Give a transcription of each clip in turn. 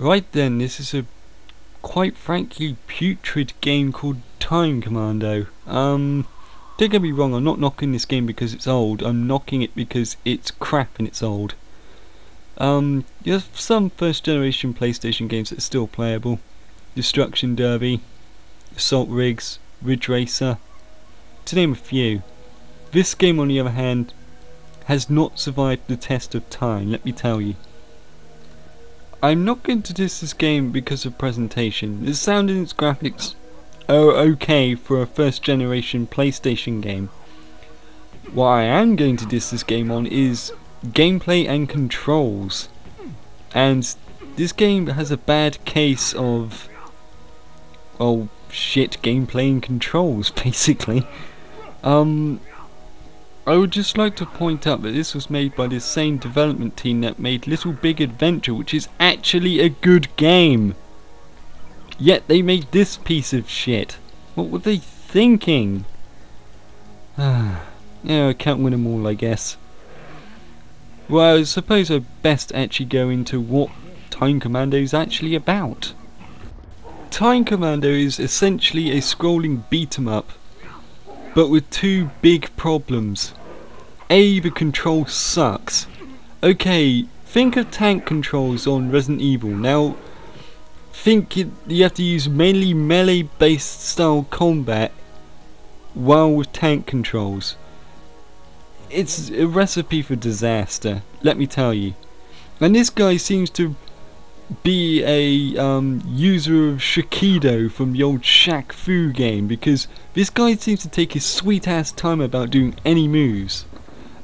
Right then, this is a quite frankly putrid game called Time Commando. Don't get me wrong, I'm not knocking this game because it's old, I'm knocking it because it's crap and it's old. There's some first generation PlayStation games that are still playable. Destruction Derby, Assault Rigs, Ridge Racer, to name a few. This game on the other hand has not survived the test of time, let me tell you. I'm not going to diss this game because of presentation. The sound and its graphics are okay for a first generation PlayStation game. What I am going to diss this game on is gameplay and controls. And this game has a bad case of, oh shit, gameplay and controls basically. I would just like to point out that this was made by the same development team that made Little Big Adventure, which is actually a good game. Yet they made this piece of shit. What were they thinking? Yeah, I can't win them all, I guess. Well, I suppose I'd best actually go into what Time Commando is actually about. Time Commando is essentially a scrolling beat-em-up, but with two big problems. A, the control sucks. Okay, think of tank controls on Resident Evil. Now, think you have to use mainly melee based style combat while with tank controls. It's a recipe for disaster, let me tell you. And this guy seems to be a user of Shakido from the old Shaq Fu game, because this guy seems to take his sweet ass time about doing any moves.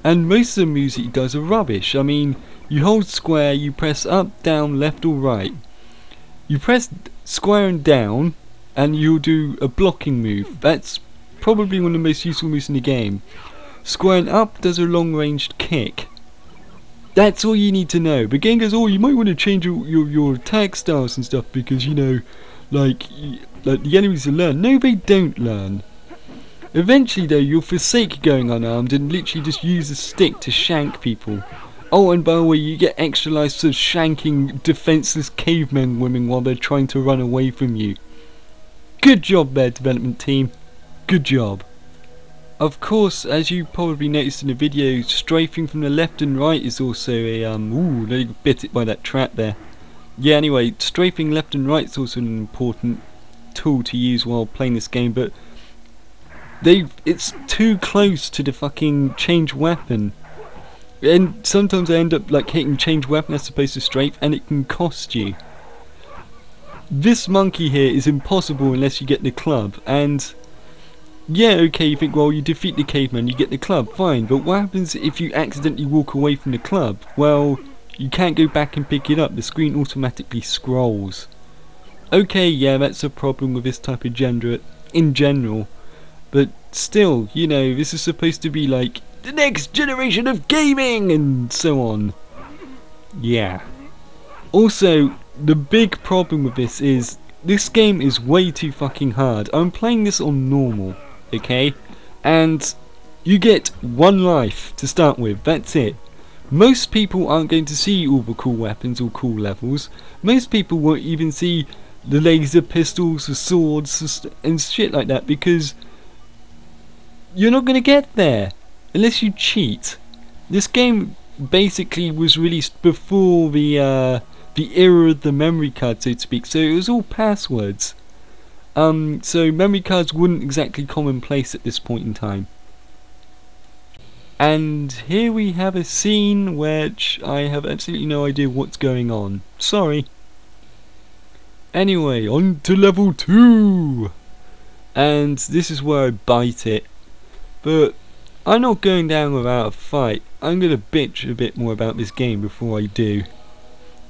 And most of the moves that he does are rubbish. I mean, you hold square, you press up, down, left or right. You press square and down and you'll do a blocking move. That's probably one of the most useful moves in the game. Square and up does a long ranged kick. That's all you need to know. But game goes, oh, you might want to change your attack styles and stuff because, you know, like the enemies will learn. No, they don't learn. Eventually though, you'll forsake going unarmed and literally just use a stick to shank people. Oh, and by the way, you get extra lives for shanking defenseless cavemen women while they're trying to run away from you. Good job there, development team. Good job. Of course, as you probably noticed in the video, strafing from the left and right is also a ooh, they bit it by that trap there. Yeah, anyway, strafing left and right is also an important tool to use while playing this game, but it's too close to the fucking change weapon. And sometimes I end up like hitting change weapon as opposed to strafe, and it can cost you. This monkey here is impossible unless you get the club, and yeah, okay, you think, well, you defeat the caveman, you get the club, fine, but what happens if you accidentally walk away from the club? Well, you can't go back and pick it up, the screen automatically scrolls. Okay, yeah, that's a problem with this type of genre in general, but still, you know, this is supposed to be like the next generation of gaming and so on. Yeah. Also, the big problem with this is this game is way too fucking hard. I'm playing this on normal, okay? And you get one life to start with, that's it. Most people aren't going to see all the cool weapons or cool levels. Most people won't even see the laser pistols, the swords and shit like that, because you're not going to get there unless you cheat. This game basically was released before the era of the memory card, so to speak, so it was all passwords. So memory cards wouldn't exactly commonplace at this point in time. And here we have a scene which I have absolutely no idea what's going on. Sorry. Anyway, on to level 2! And this is where I bite it. But I'm not going down without a fight. I'm gonna bitch a bit more about this game before I do.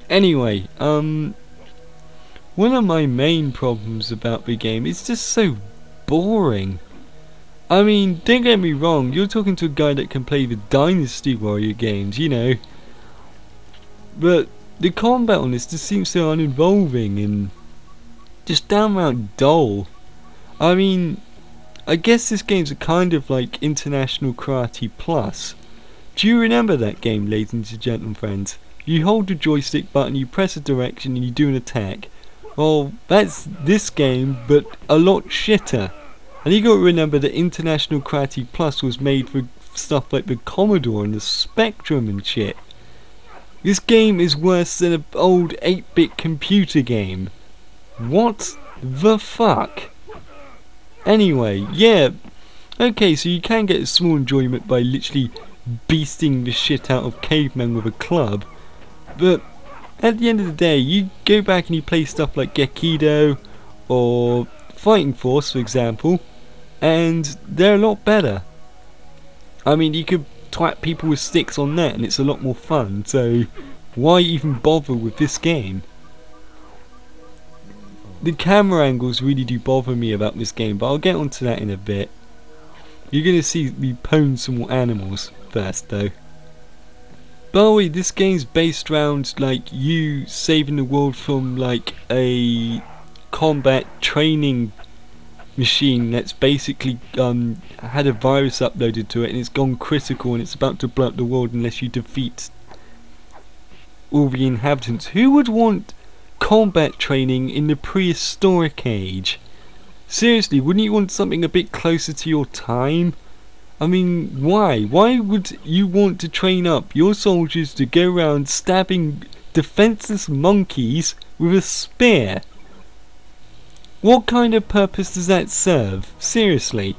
Anyway, one of my main problems about the game is just so boring. I mean, don't get me wrong, you're talking to a guy that can play the Dynasty Warrior games, you know. But the combat on this just seems so uninvolving and just downright dull. I mean, I guess this game's a kind of like International Karate Plus. Do you remember that game, ladies and gentlemen friends? you hold the joystick button, you press a direction and you do an attack. Well, that's this game, but a lot shitter. And you got to remember that International Karate Plus was made for stuff like the Commodore and the Spectrum and shit. This game is worse than an old 8-bit computer game. What the fuck? Anyway, yeah. Okay, so you can get a small enjoyment by literally beasting the shit out of cavemen with a club. But at the end of the day, you go back and you play stuff like Gekido or Fighting Force, for example, and they're a lot better. I mean, you could twat people with sticks on that and it's a lot more fun, so why even bother with this game? The camera angles really do bother me about this game, but I'll get onto that in a bit. You're gonna see me pwn some more animals first though. By the way, this game's based around like you saving the world from like a combat training machine that's basically had a virus uploaded to it and it's gone critical and it's about to blow up the world unless you defeat all the inhabitants. Who would want combat training in the prehistoric age? Seriously, wouldn't you want something a bit closer to your time? I mean, why? Why would you want to train up your soldiers to go around stabbing defenseless monkeys with a spear? What kind of purpose does that serve? Seriously.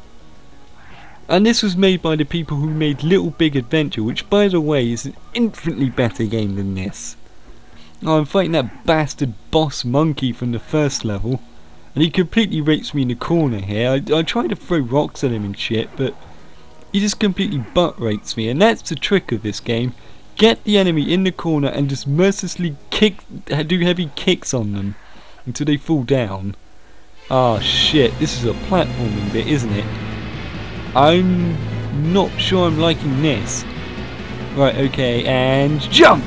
And this was made by the people who made Little Big Adventure, which by the way is an infinitely better game than this. Oh, I'm fighting that bastard boss monkey from the first level, and he completely rapes me in the corner here. I try to throw rocks at him and shit, but he just completely butt rapes me, and that's the trick of this game. Get the enemy in the corner and just mercilessly do heavy kicks on them until they fall down. Ah shit, this is a platforming bit, isn't it? I'm not sure I'm liking this. Right, okay, and jump!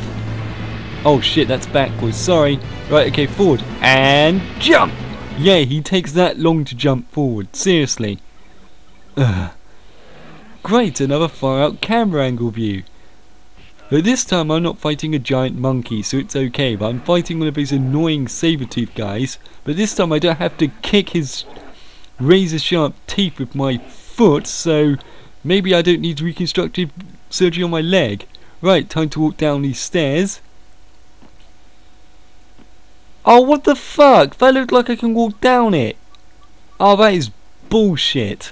Oh shit, that's backwards, sorry. Right, okay, forward, and jump! Yeah, he takes that long to jump forward, seriously. Ugh. Great, another far out camera angle view. But this time I'm not fighting a giant monkey, so it's okay, but I'm fighting one of those annoying saber-tooth guys. But this time I don't have to kick his razor sharp teeth with my foot, so maybe I don't need reconstructive surgery on my leg. Right, time to walk down these stairs. Oh, what the fuck? That looked like I can walk down it. Oh, that is bullshit.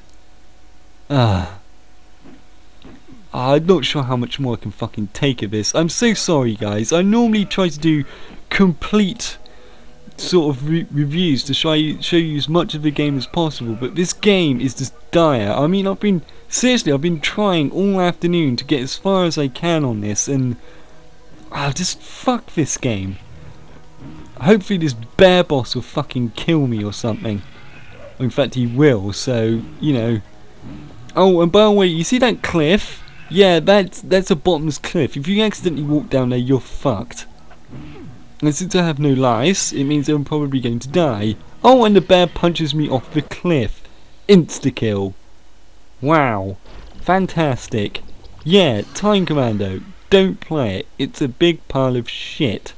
I'm not sure how much more I can fucking take of this. I'm so sorry, guys. I normally try to do complete sort of reviews to show you as much of the game as possible, but this game is just dire. I mean, I've been trying all afternoon to get as far as I can on this, and just fuck this game. Hopefully this bear boss will fucking kill me or something. In fact, he will, so, you know. Oh, and by the way, you see that cliff? Yeah, that's a bottomless cliff. If you accidentally walk down there, you're fucked. And since I have no lives, it means I'm probably going to die. Oh, and the bear punches me off the cliff. Insta-kill. Wow. Fantastic. Yeah, Time Commando. Don't play it. It's a big pile of shit.